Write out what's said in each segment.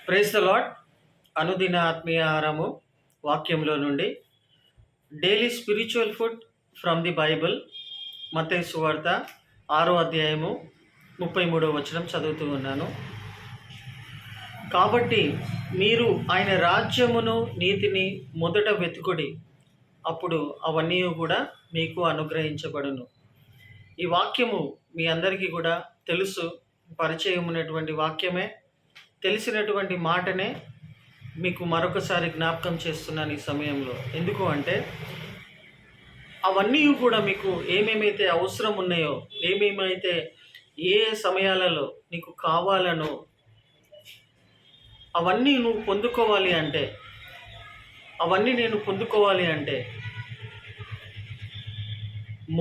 Praise the lord. అనుదిన ఆత్మీయ ఆహారము వాక్యంలో నుండి daily spiritual food from the Bible. మత్తయి సువార్త 6వ అధ్యాయము 33వ వచనం చదువుతూ ఉన్నాను. కాబట్టి మీరు ఆయన రాజ్యమును నీతిని మొదట వెతుకుడి, అప్పుడు అవన్నీ కూడా మీకు అనుగ్రహించబడును. ఈ వాక్యము మీ అందరికీ కూడా తెలుసు, పరిచయం ఉన్నటువంటి వాక్యమే, తెలిసినటువంటి మాటనే మీకు మరొకసారి జ్ఞాపకం చేస్తున్నాను ఈ సమయంలో. ఎందుకు అంటే అవన్నీ కూడా మీకు ఏమేమైతే అవసరం ఉన్నాయో, ఏమేమైతే ఏ సమయాలలో నీకు కావాలనో అవన్నీ నువ్వు పొందుకోవాలి అంటే, అవన్నీ నేను పొందుకోవాలి అంటే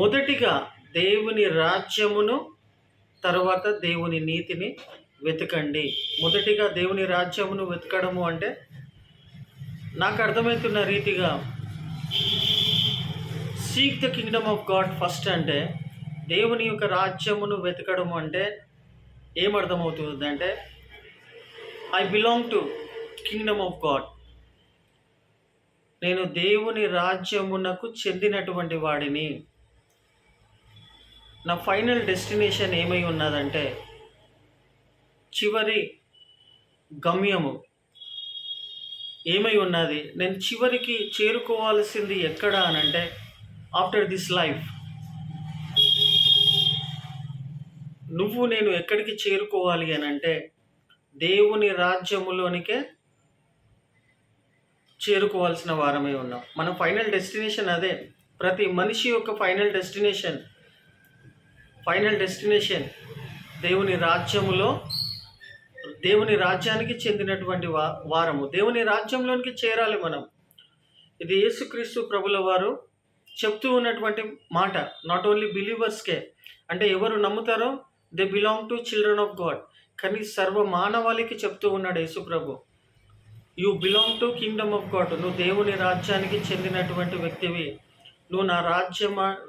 మొదటిగా దేవుని రాజ్యమును, తర్వాత దేవుని నీతిని వెతకండి. మొదటిగా దేవుని రాజ్యమును వెతకడము అంటే నాకు అర్థమవుతున్న రీతిగా seek the kingdom of God first అంటే, దేవుని యొక్క రాజ్యమును వెతకడము అంటే ఏమర్థమవుతుంది అంటే, I belong to kingdom of God. నేను దేవుని రాజ్యమునకు చెందినటువంటి వాడిని. నా ఫైనల్ డెస్టినేషన్ ఏమై ఉన్నదంటే, చివరి గమ్యము ఏమై ఉన్నది, నేను చివరికి చేరుకోవాల్సింది ఎక్కడ అనంటే, ఆఫ్టర్ దిస్ లైఫ్ నువ్వు నేను ఎక్కడికి చేరుకోవాలి అనంటే దేవుని రాజ్యములోనికే చేరుకోవాల్సిన వారమై ఉన్నాం. మన ఫైనల్ డెస్టినేషన్ అదే. ప్రతి మనిషి యొక్క ఫైనల్ డెస్టినేషన్ దేవుని రాజ్యములో, దేవుని రాజ్యానికి చెందినటువంటి వారము. దేవుని రాజ్యంలోనికి చేరాలి మనం. ఇది యేసుక్రీస్తు ప్రభుల వారు చెప్తూ ఉన్నటువంటి మాట. నాట్ ఓన్లీ బిలీవర్స్కే, అంటే ఎవరు నమ్ముతారో they belong to children of God. కానీ సర్వ మానవాళికి చెప్తూ ఉన్నాడు యేసు ప్రభు, you belong to kingdom of God. నువ్వు దేవుని రాజ్యానికి చెందినటువంటి వ్యక్తివి, నువ్వు నా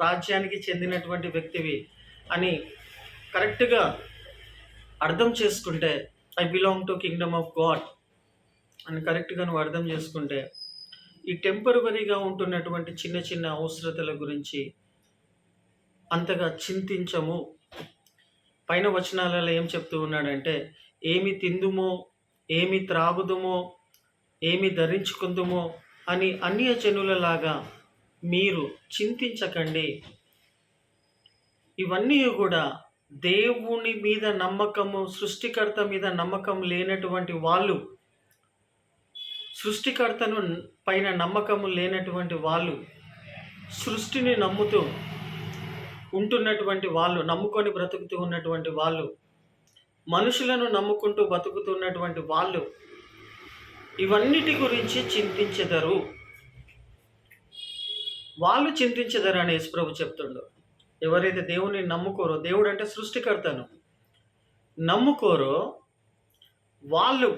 రాజ్యానికి చెందినటువంటి వ్యక్తివి అని కరెక్ట్గా అర్థం చేసుకుంటే, I belong to kingdom of God అని కరెక్ట్గా నువ్వు అర్థం చేసుకుంటే, ఈ టెంపరవరీగా ఉంటున్నటువంటి చిన్న చిన్న అవసరతల గురించి అంతగా చింతించము. పైన వచనాలలో ఏం చెప్తూ ఉన్నాడంటే, ఏమి తిందుమో, ఏమి త్రాగుదుమో, ఏమి ధరించుకుందుమో అని అన్య జనులలాగా మీరు చింతించకండి. ఇవన్నీ కూడా దేవుని మీద నమ్మకము, సృష్టికర్త మీద నమ్మకం లేనటువంటి వాళ్ళు, సృష్టికర్తను పైన నమ్మకము లేనటువంటి వాళ్ళు, సృష్టిని నమ్ముతూ ఉంటున్నటువంటి వాళ్ళు, నమ్ముకొని బ్రతుకుతూ ఉన్నటువంటి వాళ్ళు, మనుషులను నమ్ముకుంటూ బతుకుతున్నటువంటి వాళ్ళు ఇవన్నిటి గురించి చింతించెదరు. వాళ్ళు చింతించెదరు అని యేసుప్రభు చెప్తుండు. ఎవరైతే దేవుని నమ్ముకోరో, దేవుడు అంటే సృష్టికర్తను నమ్ముకోరో, వాళ్ళు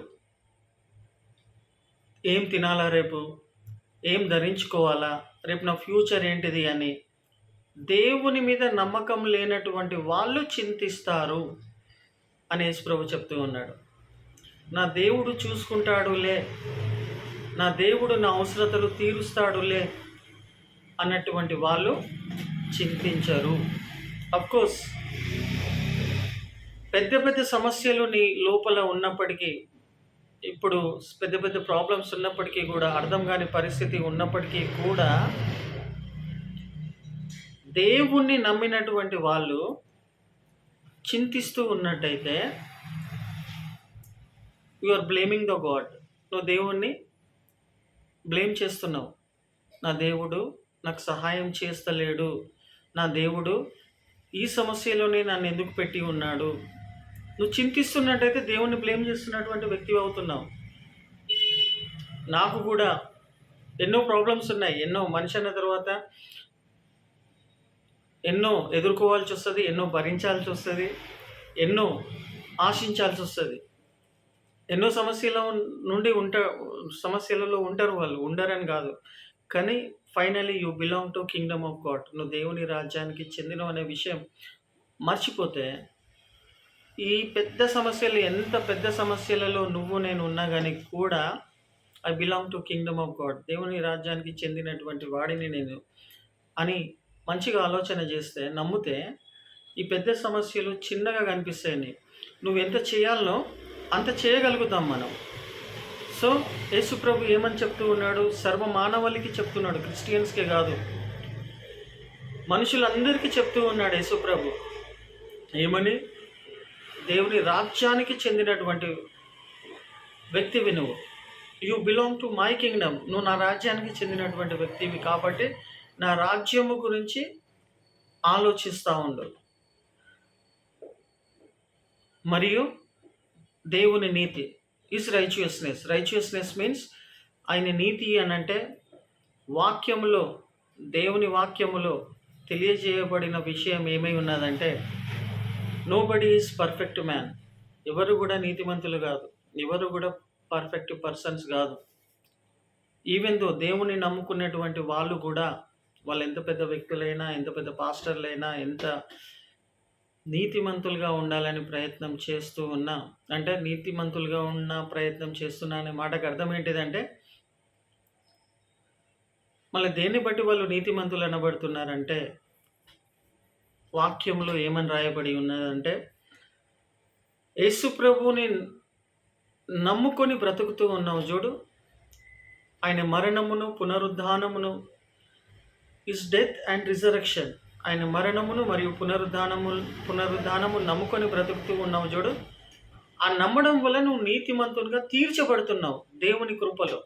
ఏం తినాలా, రేపు ఏం ధరించుకోవాలా, రేపు నా ఫ్యూచర్ ఏంటిది అని దేవుని మీద నమ్మకం లేనటువంటి వాళ్ళు చింతిస్తారు అని యేసుప్రభు చెప్తూ ఉన్నాడు. నా దేవుడు చూసుకుంటాడులే, నా దేవుడు నా అవసరతలు తీరుస్తాడులే అన్నటువంటి వాళ్ళు చింతించరు. అఫ్కోర్స్ పెద్ద పెద్ద సమస్యలు నీ లోపల ఉన్నప్పటికీ, ఇప్పుడు పెద్ద పెద్ద ప్రాబ్లమ్స్ ఉన్నప్పటికీ కూడా, అర్థం కాని పరిస్థితి ఉన్నప్పటికీ కూడా, దేవుణ్ణి నమ్మినటువంటి వాళ్ళు చింతిస్తూ ఉన్నట్టయితే you are blaming the god. నువ్వు దేవుణ్ణి బ్లేమ్ చేస్తున్నావు. నా దేవుడు నాకు సహాయం చేస్తలేడు, నా దేవుడు ఈ సమస్యలోనే నన్ను ఎందుకు పెట్టి ఉన్నాడు. నువ్వు చింతిస్తున్నట్టయితే దేవుణ్ణి బ్లేమ్ చేస్తున్నటువంటి వ్యక్తి అవుతున్నావు. నాకు కూడా ఎన్నో ప్రాబ్లమ్స్ ఉన్నాయి. ఎన్నో మనిషి అన్న తర్వాత ఎన్నో ఎదుర్కోవాల్సి వస్తుంది, ఎన్నో భరించాల్సి వస్తుంది, ఎన్నో ఆశించాల్సి వస్తుంది. ఎన్నో సమస్యలలో ఉంటారు వాళ్ళు, ఉండరని కాదు. కానీ finally you belong to kingdom of God. నువ్వు దేవుని రాజ్యానికి చెందినవు అనే విషయం మర్చిపోతే ఈ పెద్ద సమస్యలు, ఎంత పెద్ద సమస్యలలో నువ్వు నేను ఉన్నా కానీ కూడా I belong to kingdom of God, దేవుని రాజ్యానికి చెందినటువంటి వాడిని నేను అని మంచిగా ఆలోచన చేస్తే, నమ్మితే ఈ పెద్ద సమస్యలు చిన్నగా కనిపిస్తాయని. నువ్వు ఎంత చేయాలనో అంత చేయగలుగుతాం మనం. సో యేసుప్రభు ఏమని చెప్తూ ఉన్నాడు? సర్వ మానవాళికి చెప్తున్నాడు, క్రిస్టియన్స్కే కాదు, మనుషులందరికీ చెప్తూ ఉన్నాడు యేసుప్రభు. ఏమని? దేవుని రాజ్యానికి చెందినటువంటి వ్యక్తివి నువ్వు. You belong to my Kingdom. నువ్వు నా రాజ్యానికి చెందినటువంటి వ్యక్తివి కాబట్టి నా రాజ్యము గురించి ఆలోచిస్తూ ఉండు. మరియు దేవుని నీతి ఈజ్ రైచియస్నెస్. రైచియస్నెస్ మీన్స్ ఆయన నీతి అనంటే వాక్యములో, దేవుని వాక్యములో తెలియజేయబడిన విషయం ఏమై ఉన్నదంటే, నోబడీ ఈజ్ పర్ఫెక్ట్ మ్యాన్. ఎవరు కూడా నీతిమంతులు కాదు, ఎవరు కూడా పర్ఫెక్ట్ పర్సన్స్ కాదు. ఈవెన్ దో దేవుని నమ్ముకున్నటువంటి వాళ్ళు కూడా, వాళ్ళు ఎంత పెద్ద వ్యక్తులైనా, ఎంత పెద్ద పాస్టర్లైనా, ఎంత నీతిమంతులుగా ఉండాలని ప్రయత్నం చేస్తూ ఉన్నా, అంటే నీతిమంతులుగా ఉన్న ప్రయత్నం చేస్తున్నా అనే మాటకు అర్థం ఏంటిదంటే, మళ్ళీ దేన్ని బట్టి వాళ్ళు నీతిమంతులు అనబడుతున్నారంటే, వాక్యంలో ఏమని రాయబడి ఉన్నదంటే, యేసు ప్రభువుని నమ్ముకొని బ్రతుకుతూ ఉన్నావు చూడు, ఆయన మరణమును పునరుద్ధానమును ఇస్ డెత్ అండ్ రిజరెక్షన్. ఆయన మరణమును మరియు పునరుద్ధానము నమ్ముకొని బ్రతుకుతూ ఉన్నావు చూడు, ఆ నమ్మడం వల్ల నువ్వు నీతిమంతునిగా తీర్చబడుతున్నావు దేవుని కృపలో.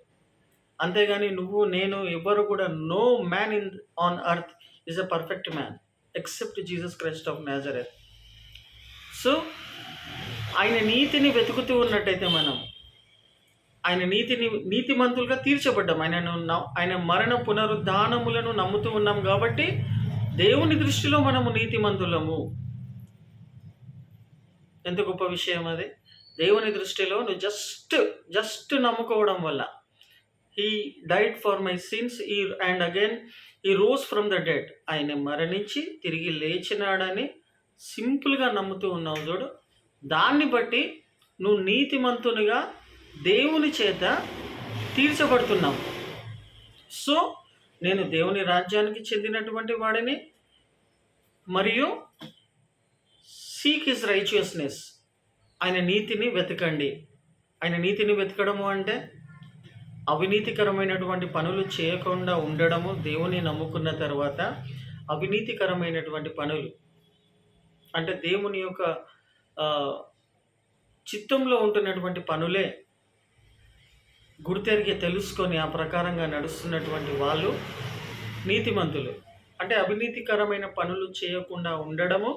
అంతేగాని నువ్వు నేను ఎవ్వరు కూడా, no man on earth is a perfect man except Jesus Christ of Nazareth. So ఆయన నీతిని వెతుకుతూ ఉన్నట్టయితే మనం ఆయన నీతిమంతులుగా తీర్చబడ్డాం. ఆయన మరణ పునరుద్ధానములను నమ్ముతూ ఉన్నాం కాబట్టి దేవుని దృష్టిలో మనము నీతిమంతులము. ఎంత గొప్ప విషయం అది! దేవుని దృష్టిలో నువ్వు జస్ట్ నమ్ముకోవడం వల్ల, he died for my since and again he rose from the dead. ఆయన మరణించి తిరిగి లేచినాడని సింపుల్గా నమ్ముతూ ఉన్నావు చూడు, దాన్ని బట్టి నువ్వు నీతిమంతునిగా దేవుని చేత తీర్చబడుతున్నావు. సో నేను దేవుని రాజ్యానికి చెందినటువంటి వాడిని, మరియు సీక్ హిస్ రైచియస్నెస్, ఆయన నీతిని వెతకండి. ఆయన నీతిని వెతకడము అంటే అవినీతికరమైనటువంటి పనులు చేయకుండా ఉండడము. దేవుని నమ్ముకున్న తర్వాత అవినీతికరమైనటువంటి పనులు అంటే దేవుని యొక్క చిత్తంలో ఉంటున్నటువంటి పనులే గుర్తెరిగి తెలుసుకొని ఆ ప్రకారంగా నడుస్తున్నటువంటి వాళ్ళు నీతిమంతులు. అంటే అవినీతికరమైన పనులు చేయకుండా ఉండడము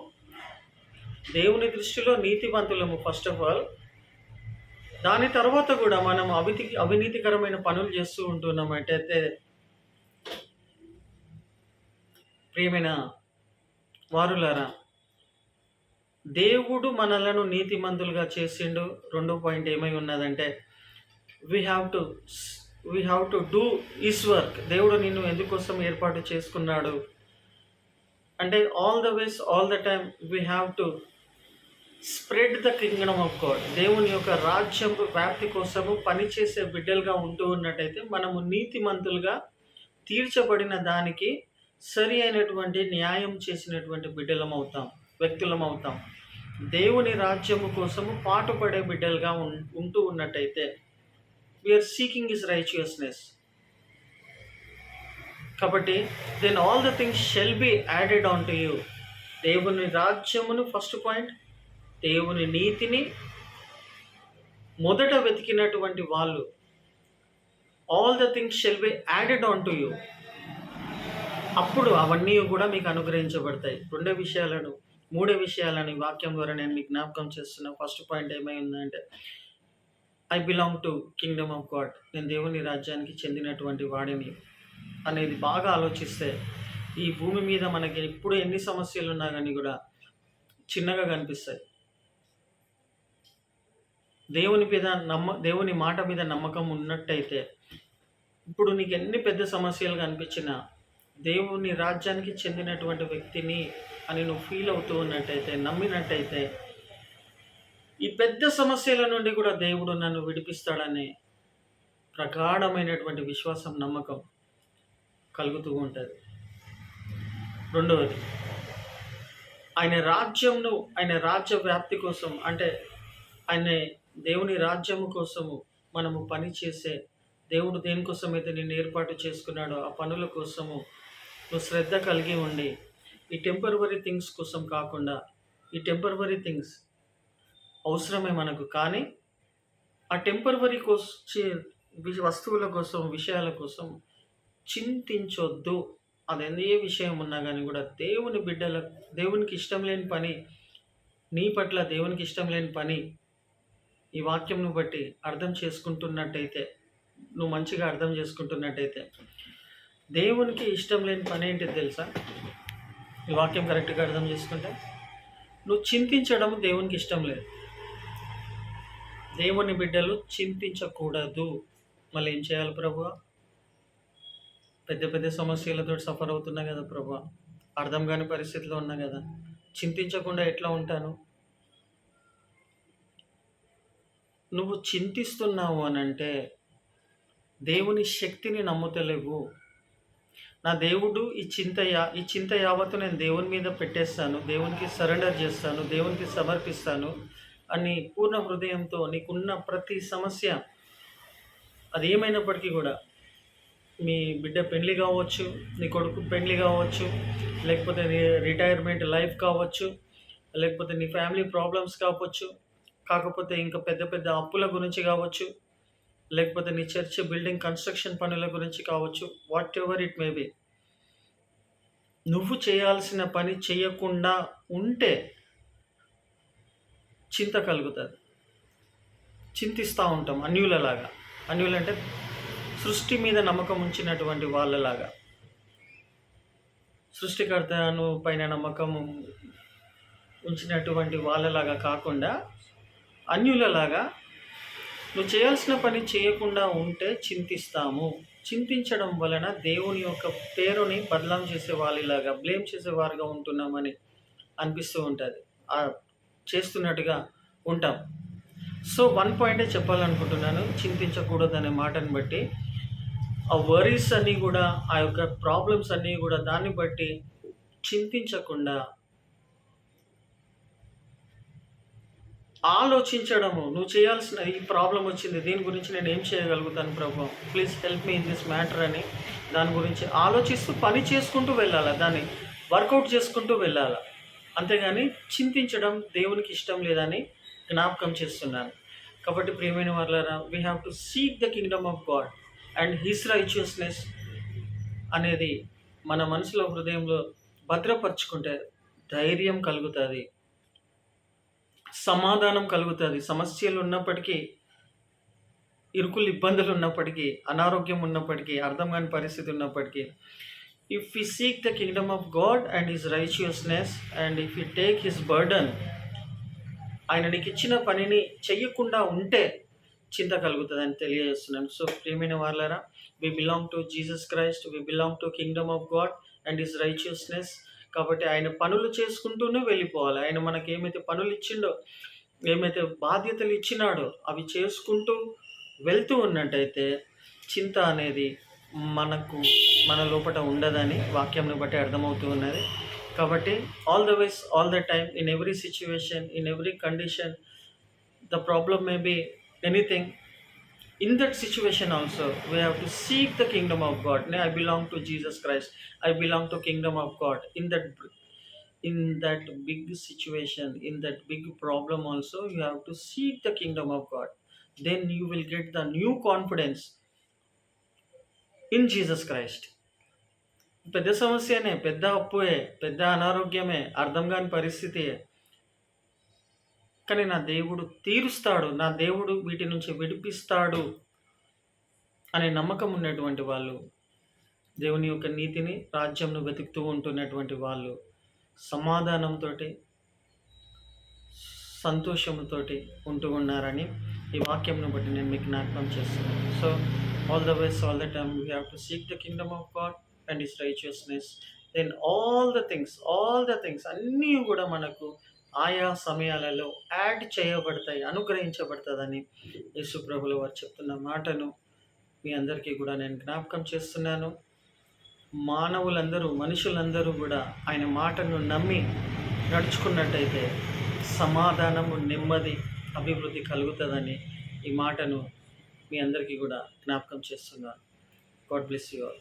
దేవుని దృష్టిలో నీతిమంతులము ఫస్ట్ ఆఫ్ ఆల్. దాని తర్వాత కూడా మనం అవినీతికరమైన పనులు చేస్తూ ఉంటున్నామంటే, ప్రియమైన వారులారా, దేవుడు మనలను నీతిమంతులుగా చేసిండు. రెండో పాయింట్ ఏమై ఉన్నదంటే, we have to do his work. దేవుడు నిన్ను ఎందుకోసం ఏర్పాటు చేసుకున్నాడు అంటే, all the ways all the time we have to spread the kingdom of God. దేవుని యొక్క రాజ్యం వ్యాప్తి కోసము పనిచేసే బిడ్డలుగా ఉంటూ ఉన్నట్టయితే మనము నీతిమంతులుగా తీర్చబడిన దానికి సరి అయినటువంటి న్యాయం చేసినటువంటి వ్యక్తులం అవుతాం. దేవుని రాజ్యము కోసము పాటుపడే బిడ్డలుగా ఉంటూ ఉన్నట్టయితే వీఆర్ సీకింగ్ హిస్ రైచియస్నెస్. కాబట్టి then all the things shall be added on to you. దేవుని రాజ్యమును ఫస్ట్ పాయింట్, దేవుని నీతిని మొదట వెతికినటువంటి వాళ్ళు, all the things shall be added on to you. అప్పుడు అవన్నీ కూడా మీకు అనుగ్రహించబడతాయి. మూడే విషయాలను వాక్యం ద్వారా నేను మీకు జ్ఞాపకం చేస్తున్నా. ఫస్ట్ పాయింట్ ఏమై ఉందంటే, I belong to kingdom of God. నేను దేవుని రాజ్యానికి చెందినటువంటి వాడిని అనేది బాగా ఆలోచిస్తే ఈ భూమి మీద మనకి ఇప్పుడు ఎన్ని సమస్యలు ఉన్నా కానీ కూడా చిన్నగా కనిపిస్తాయి. దేవుని మాట మీద నమ్మకం ఉన్నట్టయితే ఇప్పుడు నీకు ఎన్ని పెద్ద సమస్యలు కనిపించినా దేవుని రాజ్యానికి చెందినటువంటి వ్యక్తిని అని నువ్వు ఫీల్ అవుతూ ఉన్నట్టయితే, నమ్మినట్టయితే ఈ పెద్ద సమస్యల నుండి కూడా దేవుడు నన్ను విడిపిస్తాడనే ప్రగాఢమైనటువంటి విశ్వాసం, నమ్మకం కలుగుతూ ఉంటుంది. రెండవది, ఆయన రాజ్య వ్యాప్తి కోసం, అంటే ఆయన దేవుని రాజ్యము కోసము మనము పని చేసే, దేవుడు దేనికోసమైతే నిన్ను ఏర్పాటు చేసుకున్నాడో ఆ పనుల కోసము నువ్వు శ్రద్ధ కలిగి ఉండి, ఈ టెంపరవరీ థింగ్స్ కోసం కాకుండా, ఈ టెంపరవరీ థింగ్స్ అవసరమే మనకు, కానీ ఆ టెంపరవరీ వస్తువుల కోసం, విషయాల కోసం చింతించొద్దు. అది ఏ విషయం ఉన్నా కానీ కూడా దేవునికి ఇష్టం లేని పని, నీ పట్ల దేవునికి ఇష్టం లేని పని ఈ వాక్యంను బట్టి అర్థం చేసుకుంటున్నట్టయితే, నువ్వు మంచిగా అర్థం చేసుకుంటున్నట్టయితే, దేవునికి ఇష్టం లేని పని ఏంటి తెలుసా? ఈ వాక్యం కరెక్ట్గా అర్థం చేసుకుంటే, నువ్వు చింతించడం దేవునికి ఇష్టం లేదు. దేవుని బిడ్డలు చింతించకూడదు. మళ్ళీ ఏం చేయాలి ప్రభువా? పెద్ద పెద్ద సమస్యలతో సఫర్ అవుతున్నా కదా ప్రభువా, అర్థం కాని పరిస్థితిలో ఉన్నా కదా, చింతించకుండా ఎట్లా ఉంటాను? నువ్వు చింతిస్తున్నావు అనంటే దేవుని శక్తిని నమ్ముతలేవు. నా దేవుడు ఈ చింత యావత్తు నేను దేవుని మీద పెట్టేస్తాను, దేవునికి సరెండర్ చేస్తాను, దేవునికి సమర్పిస్తాను అని పూర్ణ హృదయంతో, నీకున్న ప్రతి సమస్య అది ఏమైనప్పటికీ కూడా, మీ బిడ్డ పెళ్లి కావచ్చు, నీ కొడుకు పెళ్లి కావచ్చు, లేకపోతే నీ రిటైర్మెంట్ లైఫ్ కావచ్చు, లేకపోతే నీ ఫ్యామిలీ ప్రాబ్లమ్స్ కాకపోతే ఇంకా పెద్ద పెద్ద అప్పుల గురించి కావచ్చు, లేకపోతే నీ చర్చ్ బిల్డింగ్ కన్స్ట్రక్షన్ పనుల గురించి కావచ్చు, what ever it may be, నువ్వు చేయాల్సిన పని చేయకుండా ఉంటే చింత కలుగుతుంది. చింతిస్తూ ఉంటాం అన్యులలాగా. అన్యులంటే సృష్టి మీద నమ్మకం ఉంచినటువంటి వాళ్ళలాగా, సృష్టికర్తను పైన నమ్మకం ఉంచినటువంటి వాళ్ళలాగా కాకుండా అన్యులలాగా నువ్వు చేయాల్సిన పని చేయకుండా ఉంటే చింతిస్తాము. చింతించడం వలన దేవుని యొక్క పేరుని బదలాం చేసే వాళ్ళలాగా, బ్లేమ్ చేసేవారుగా ఉంటున్నామని అనిపిస్తూ ఉంటుంది, చేస్తున్నట్టుగా ఉంటాం. సో వన్ పాయింటే చెప్పాలనుకుంటున్నాను, చింతించకూడదు అనే మాటను బట్టి. ఆ వరీస్ అన్నీ కూడా, ఆ యొక్క ప్రాబ్లమ్స్ అన్నీ కూడా దాన్ని బట్టి చింతించకుండా ఆలోచించడము, నువ్వు చేయాల్సిన, ఈ ప్రాబ్లం వచ్చింది, దీని గురించి నేను ఏం చేయగలుగుతాను ప్రభు, please help me in this matter అని దాని గురించి ఆలోచిస్తూ పని చేసుకుంటూ వెళ్ళాలి, దాన్ని వర్కౌట్ చేసుకుంటూ వెళ్ళాలి. అంతేగాని చింతించడం దేవునికి ఇష్టం లేదని జ్ఞాపకం చేస్తున్నాను. కాబట్టి ప్రియమైన వాళ్ళారా, we have to seek the kingdom of God and his righteousness అనేది మన మనసులో, హృదయంలో భద్రపరుచుకుంటే ధైర్యం కలుగుతుంది, సమాధానం కలుగుతుంది. సమస్యలు ఉన్నప్పటికీ, ఇబ్బందులు ఉన్నప్పటికీ, అనారోగ్యం ఉన్నప్పటికీ, అర్థం కాని పరిస్థితి ఉన్నప్పటికీ, if we seek the kingdom of God and his righteousness and if we take his burden, ఆయన నీకు ఇచ్చిన పనిని చెయ్యకుండా ఉంటే చింత కలుగుతుందని తెలియజేస్తున్నాను. సో ప్రియమైన వాళ్ళారా, we belong to Jesus Christ, we belong to kingdom of God and his righteousness. కాబట్టి ఆయన పనులు చేసుకుంటూనే వెళ్ళిపోవాలి. ఆయన మనకి ఏమైతే పనులు ఇచ్చిండో, ఏమైతే బాధ్యతలు ఇచ్చినాడో అవి చేసుకుంటూ వెళ్తూ ఉన్నట్టయితే చింత అనేది మన లోపల ఉండదని వాక్యంను బట్టి అర్థమవుతూ ఉన్నది. కాబట్టి all the ways, all the time, in every situation, in every condition, the problem may be anything, in that situation also we have to seek the kingdom of God. I belong to Jesus Christ, I belong to kingdom of God. In that big situation, in that big problem also, you have to seek the kingdom of God. Then you will get the new confidence in Jesus Christ. పెద్ద సమస్యనే, పెద్ద అప్పుయే, పెద్ద అనారోగ్యమే, అర్థం కాని పరిస్థితి, కానీ నా దేవుడు తీరుస్తాడు, నా దేవుడు వీటి నుంచి విడిపిస్తాడు అనే నమ్మకం ఉన్నటువంటి వాళ్ళు, దేవుని యొక్క నీతిని, రాజ్యంను వెతుకుతూ ఉంటున్నటువంటి వాళ్ళు సమాధానంతో, సంతోషంతో ఉంటూ ఉన్నారని ఈ వాక్యంను బట్టి నేను మీకు జ్ఞాపకం చేస్తున్నాను. So all the ways, all the time we have to seek the kingdom of God and his righteousness. Then all the things అన్నీ కూడా మనకు ఆయా సమయాలలో యాడ్ చేయబడతాయి, అనుగ్రహించబడుతుందని యేసు ప్రభుల వారు చెప్తున్న మాటను మీ అందరికీ కూడా నేను జ్ఞాపకం చేస్తున్నాను. మనుషులందరూ కూడా ఆయన మాటను నమ్మి నడుచుకున్నట్టయితే సమాధానము, నెమ్మది, అభివృద్ధి కలుగుతుందని ఈ మాటను మీ అందరికీ కూడా జ్ఞాపకం చేస్తున్నాను. God bless you all.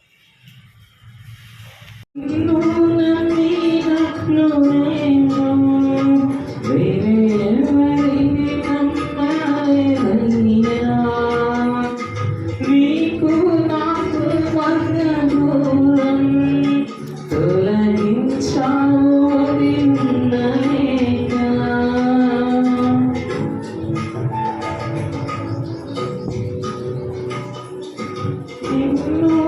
Thank you.